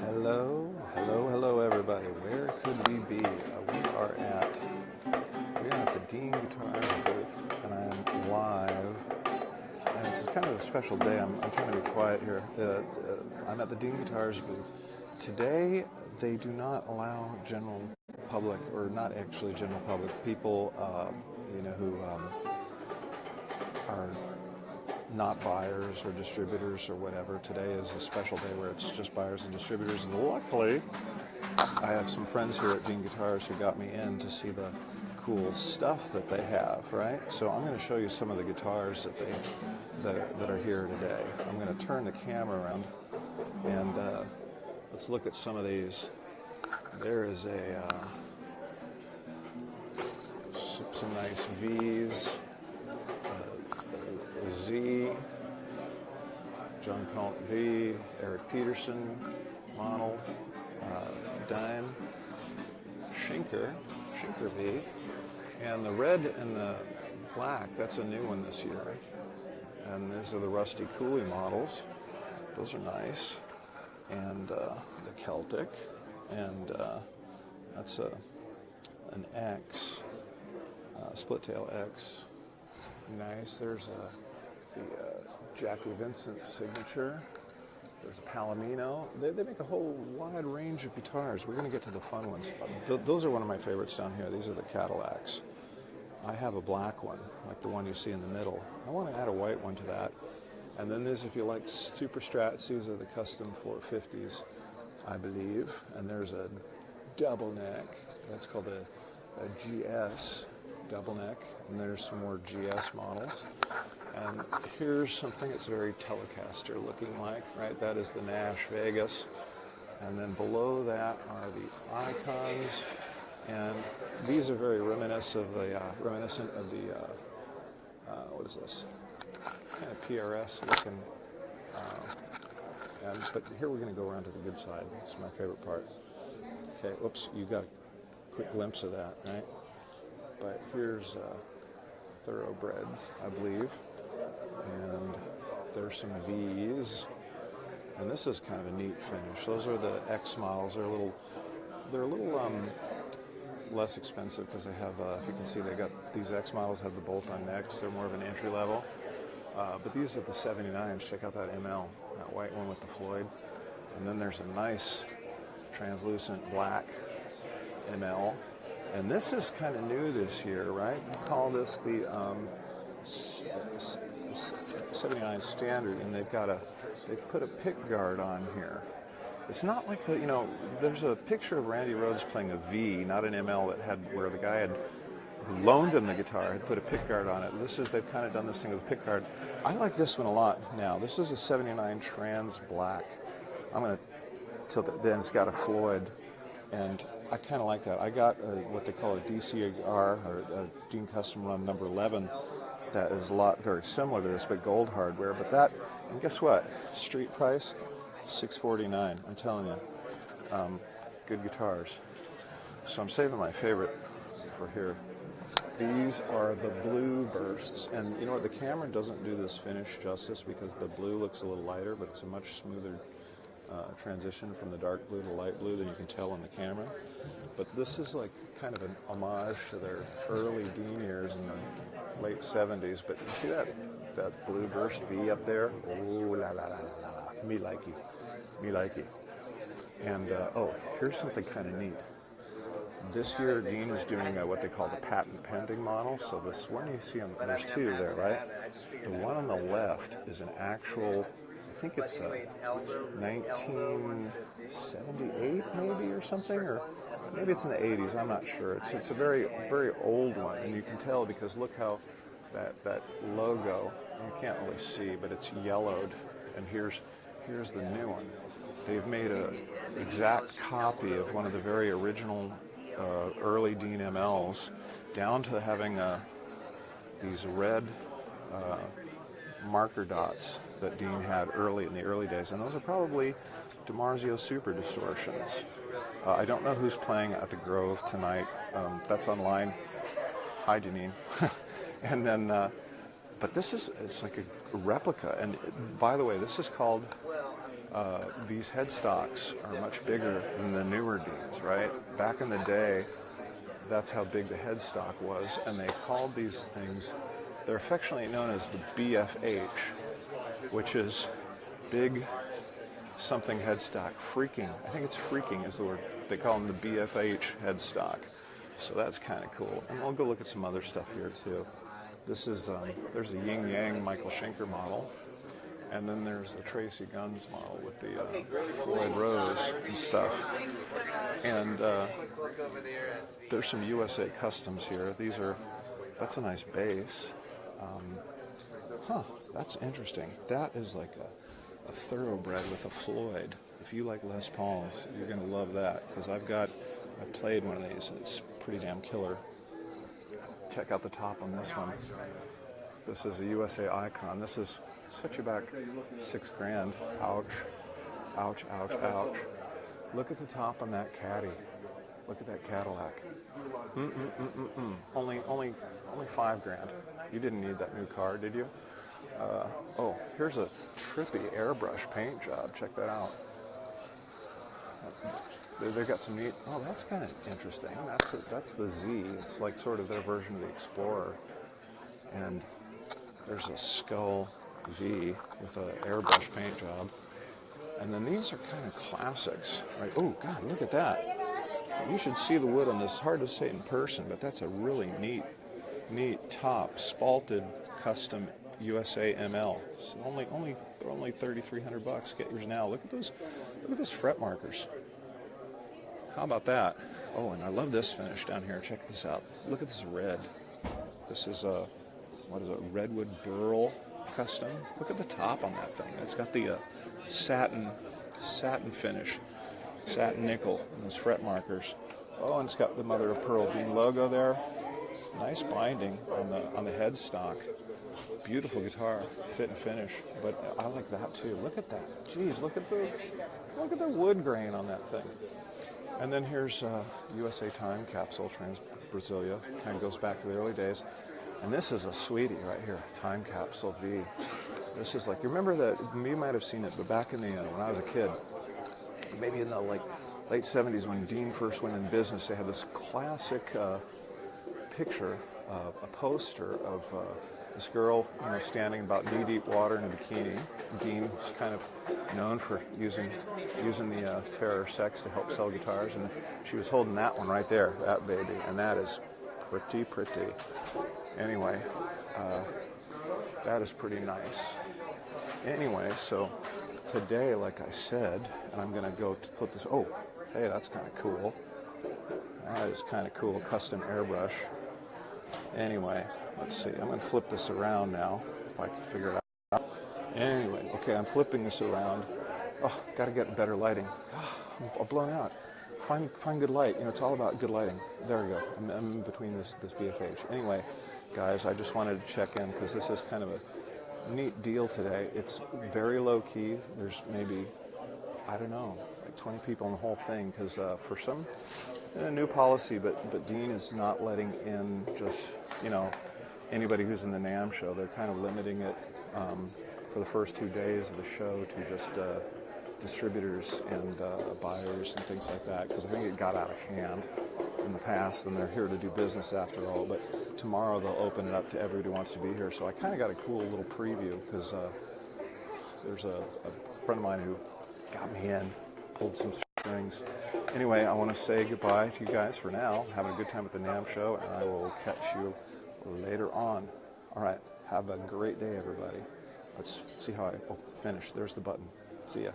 Hello, everybody. Where could we be? We're at the Dean Guitars booth, and I'm live. And it's kind of a special day. I'm trying to be quiet here. I'm at the Dean Guitars booth. Today, they do not allow general public, or not actually general public, people, who are not buyers or distributors or whatever. Today is a special day where it's just buyers and distributors, and luckily I have some friends here at Dean Guitars who got me in to see the cool stuff that they have, right? So I'm going to show you some of the guitars that are here today. I'm going to turn the camera around and let's look at some of these. There is some nice V's. Z, John Colt V, Eric Peterson model, Dime, Schinker V, and the red and the black, that's a new one this year. And these are the Rusty Cooley models. Those are nice. And the Celtic, and that's an X, split tail X. Nice. There's the Jackie Vincent signature. There's a Palomino. They make a whole wide range of guitars. We're going to get to the fun ones. Those are one of my favorites down here. These are the Cadillacs. I have a black one, like the one you see in the middle. I want to add a white one to that. And then there's, if you like Super Strats, these are the custom 450s, I believe. And there's a double neck. That's called a GS double neck, and there's some more GS models. And here's something that's very Telecaster looking like, right? That is the Nash Vegas. And then below that are the Icons, and these are very reminiscent of the what is this? Kind of PRS looking. But here we're going to go around to the good side. This is my favorite part. Okay, whoops, you got a quick glimpse of that, right? But here's Thoroughbreds, I believe, and there's some V's, and this is kind of a neat finish. Those are the X models. They're a little less expensive because they have, if you can see, they got these X models have the bolt-on necks. They're more of an entry level, but these are the 79s. Check out that ML, that white one with the Floyd, and then there's a nice translucent black ML. And this is kind of new this year, right? We call this the 79 Standard, and they've put a pick guard on here. It's not like there's a picture of Randy Rhoads playing a V, not an ML where the guy who loaned him the guitar had put a pick guard on it. They've kind of done this thing with a pick guard. I like this one a lot now. This is a 79 Trans Black. I'm going to tilt it, then it's got a Floyd. And I kind of like that. I got what they call a DCR, or a Dean Custom Run number 11, that is very similar to this, but gold hardware. But that, and guess what? Street price, $649. I'm telling you, good guitars. So I'm saving my favorite for here. These are the Blue Bursts, and you know what? The camera doesn't do this finish justice because the blue looks a little lighter, but it's a much smoother transition from the dark blue to light blue than you can tell on the camera. But this is like kind of an homage to their early Dean years in the late 70s. But you see that Blue Burst V up there? Oh, la la la la la. Me likey. And here's something kind of neat. This year, Dean is doing what they call the patent pending model. So this one you see, there's two there, right? The one on the left is an actual, I think it's 1978 maybe or something, or maybe it's in the 80s, I'm not sure. It's a very, very old one, and you can tell because look how that logo, you can't really see, but it's yellowed, and here's the new one. They've made an exact copy of one of the very original early Dean MLs, down to having these red marker dots that Dean had in the early days, and those are probably DiMarzio Super Distortions. I don't know who's playing at the Grove tonight. That's online. Hi, Janine. And then, but it's like a replica. And by the way, this is called these headstocks are much bigger than the newer Deans, right? Back in the day, that's how big the headstock was, and they called these things, they're affectionately known as the BFH, which is big something headstock. Freaking, I think it's freaking is the word. They call them the BFH headstock. So that's kind of cool. And we'll go look at some other stuff here too. This is, there's a Yin Yang Michael Schenker model. And then there's a Tracy Guns model with the Floyd Rose and stuff. And there's some USA Customs here. These are, that's a nice base. That's interesting. That is like a thoroughbred with a Floyd. If you like Les Pauls, you're going to love that, because I've played one of these and it's pretty damn killer. Check out the top on this one. This is a USA Icon. This is set you back $6,000. Ouch. Ouch, ouch, ouch. Look at the top on that Caddy. Look at that Cadillac. Only $5,000. You didn't need that new car, did you? Oh, here's a trippy airbrush paint job. Check that out. They've got some neat. Oh, that's kind of interesting. That's the Z. It's like sort of their version of the Explorer. And there's a Skull V with an airbrush paint job. And then these are kind of classics, right? Oh God, look at that! You should see the wood on this. It's hard to say in person, but that's a really neat top, spalted, custom USA ML. It's only $3,300. Get yours now. Look at those fret markers. How about that? Oh, and I love this finish down here. Check this out. Look at this red. This is a, what is it, Redwood Burl custom. Look at the top on that thing. It's got the satin finish, satin nickel, and those fret markers. Oh, and it's got the mother of pearl Dean logo there. Nice binding on the headstock. Beautiful guitar, fit and finish. But I like that too. Look at that. Jeez, look at the wood grain on that thing. And then here's USA Time Capsule, Trans Brasilia. Kind of goes back to the early days. And this is a sweetie right here, Time Capsule V. This is like, you remember that, you might have seen it, but back in the, when I was a kid, maybe in the late 70s when Dean first went in business, they had this classic picture, a poster of this girl, standing about knee-deep water in a bikini. Dean was kind of known for using the fairer sex to help sell guitars, and she was holding that one right there, that baby, and that is pretty. Anyway, that is pretty nice. Anyway, so today, like I said, and I'm going to go flip this. Oh, hey, that's kind of cool. That is kind of cool, custom airbrush. Anyway, let's see. I'm going to flip this around now, if I can figure it out. Anyway, okay, I'm flipping this around. Oh, got to get better lighting. Oh, I'm blown out. Find good light. It's all about good lighting. There we go. I'm in between this BFH. Anyway, guys, I just wanted to check in because this is kind of a neat deal today. It's very low key. There's maybe, I don't know, like 20 people in the whole thing because for some new policy, but Dean is not letting in just anybody who's in the NAMM show. They're kind of limiting it for the first 2 days of the show to just distributors and buyers and things like that, because I think it got out of hand in the past, and they're here to do business after all. But tomorrow they'll open it up to everybody who wants to be here. So I kind of got a cool little preview because there's a friend of mine who got me in, pulled some strings. Anyway, I want to say goodbye to you guys for now. Having a good time at the NAMM show, and I will catch you later on. All right, have a great day, everybody. Let's see how I finish. There's the button. See ya.